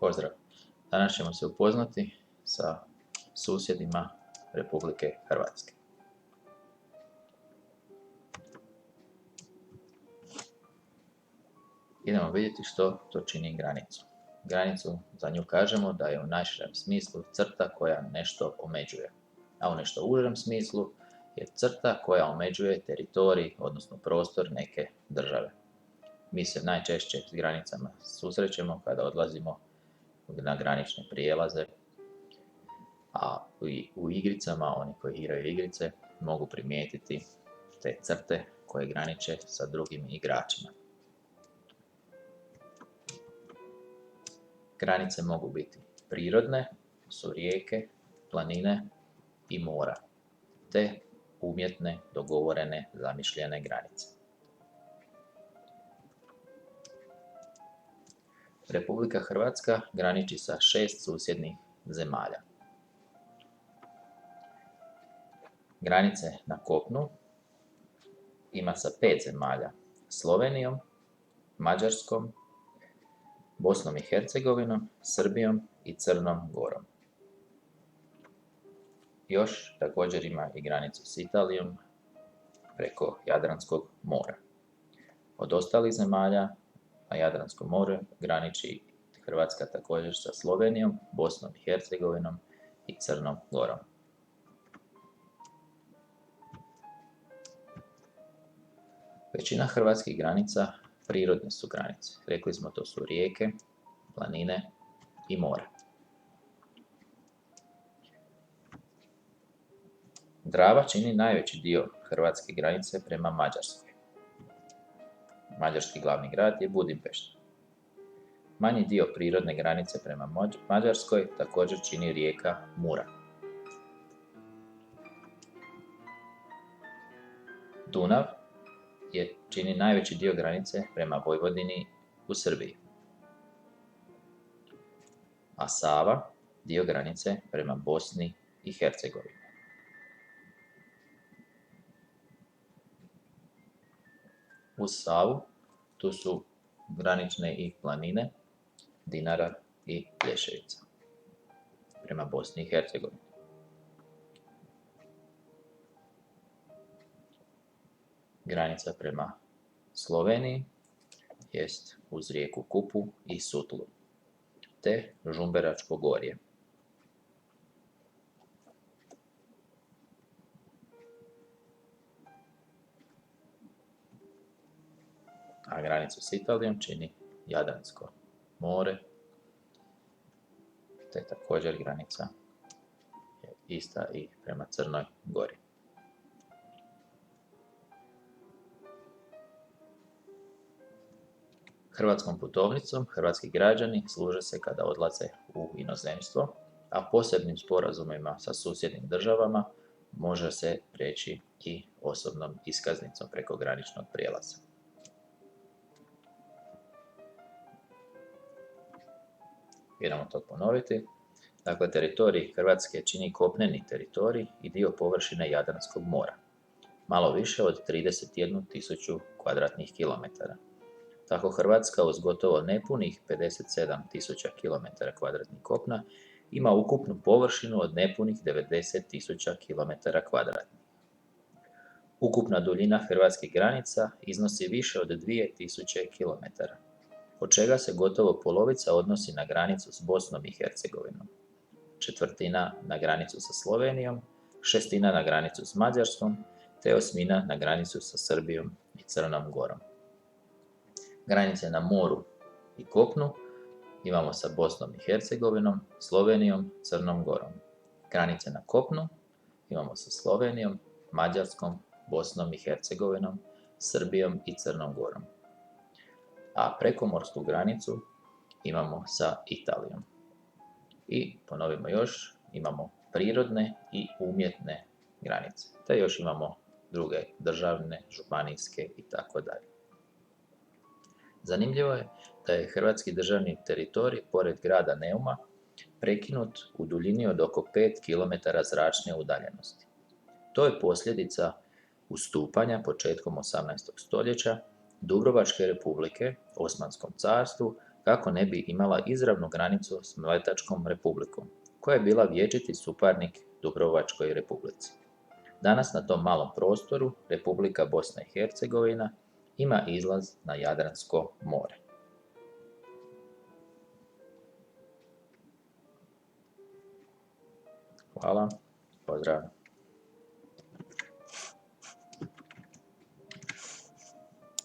Pozdrav! Danas ćemo se upoznati sa susjedima Republike Hrvatske. Idemo vidjeti što to čini granicu. Granicu, za nju kažemo da je u najširem smislu crta koja nešto omeđuje, a u nešto užem smislu je crta koja omeđuje teritorij, odnosno prostor neke države. Mi se najčešće s granicama susrećemo kada odlazimo na granične prijelaze, a u igricama, oni koji igraju igrice, mogu primijetiti te crte koje graniče sa drugim igračima. Granice mogu biti prirodne, su rijeke, planine i mora, te umjetne, dogovorene, zamišljene granice. Republika Hrvatska graniči sa 6 susjednih zemalja. Granice na kopnu ima sa 5 zemalja: Slovenijom, Mađarskom, Bosnom i Hercegovinom, Srbijom i Crnom Gorom. Još također ima i granicu s Italijom preko Jadranskog mora. Od ostalih zemalja na Jadranskom moru graniči Hrvatska također sa Slovenijom, Bosnom i Hercegovinom i Crnom Gorom. Većina hrvatskih granica prirodne su granice. Rekli smo, to su rijeke, planine i more. Drava čini najveći dio hrvatske granice prema Mađarskoj. Mađarski glavni grad je Budimpešta. Manji dio prirodne granice prema Mađarskoj također čini rijeka Mura. Dunav čini najveći dio granice prema Vojvodini u Srbiji, a Sava dio granice prema Bosni i Hercegovini. Uz Savu tu su granične i planine Dinara i Plješevica prema Bosni i Hercegovini. Granica prema Sloveniji jest uz rijeku Kupu i Sutlu, te Žumberačko gorje. A granicu s Italijom čini Jadransko more, te također granica je ista i prema Crnoj Gori. Hrvatskom putovnicom hrvatski građani služe se kada odlaze u inozemstvo, a posebnim sporazumima sa susjednim državama može se preći i osobnom iskaznicom preko graničnog prijelaza. Idemo to ponoviti. Dakle, teritorij Hrvatske čini kopneni teritorij i dio površine Jadranskog mora, malo više od 31.000 kvadratnih kilometara. Tako Hrvatska uz gotovo nepunih 57.000 km2 kopna ima ukupnu površinu od nepunih 90.000 km2. Ukupna duljina hrvatskih granica iznosi više od 2000 km, od čega se gotovo polovica odnosi na granicu s Bosnom i Hercegovinom, četvrtina na granicu sa Slovenijom, šestina na granicu s Mađarskom, te osmina na granicu sa Srbijom i Crnom Gorom. Granice na moru i kopnu imamo sa Bosnom i Hercegovinom, Slovenijom, Crnom Gorom. Granice na kopnu imamo sa Slovenijom, Mađarskom, Bosnom i Hercegovinom, Srbijom i Crnom Gorom. A prekomorsku granicu imamo sa Italijom. I ponovimo još, imamo prirodne i umjetne granice, te još imamo druge državne, županijske itd. Zanimljivo je da je hrvatski državni teritorij pored grada Neuma prekinut u duljini od oko 5 km zračne udaljenosti. To je posljedica ustupanja početkom 18. stoljeća Dubrovačke republike Osmanskom carstvu kako ne bi imala izravnu granicu s Mletačkom republikom, koja je bila vječiti suparnik Dubrovačkoj republici. Danas na tom malom prostoru Republika Bosna i Hercegovina ima izlaz na Jadransko more. Hvala, pozdrav.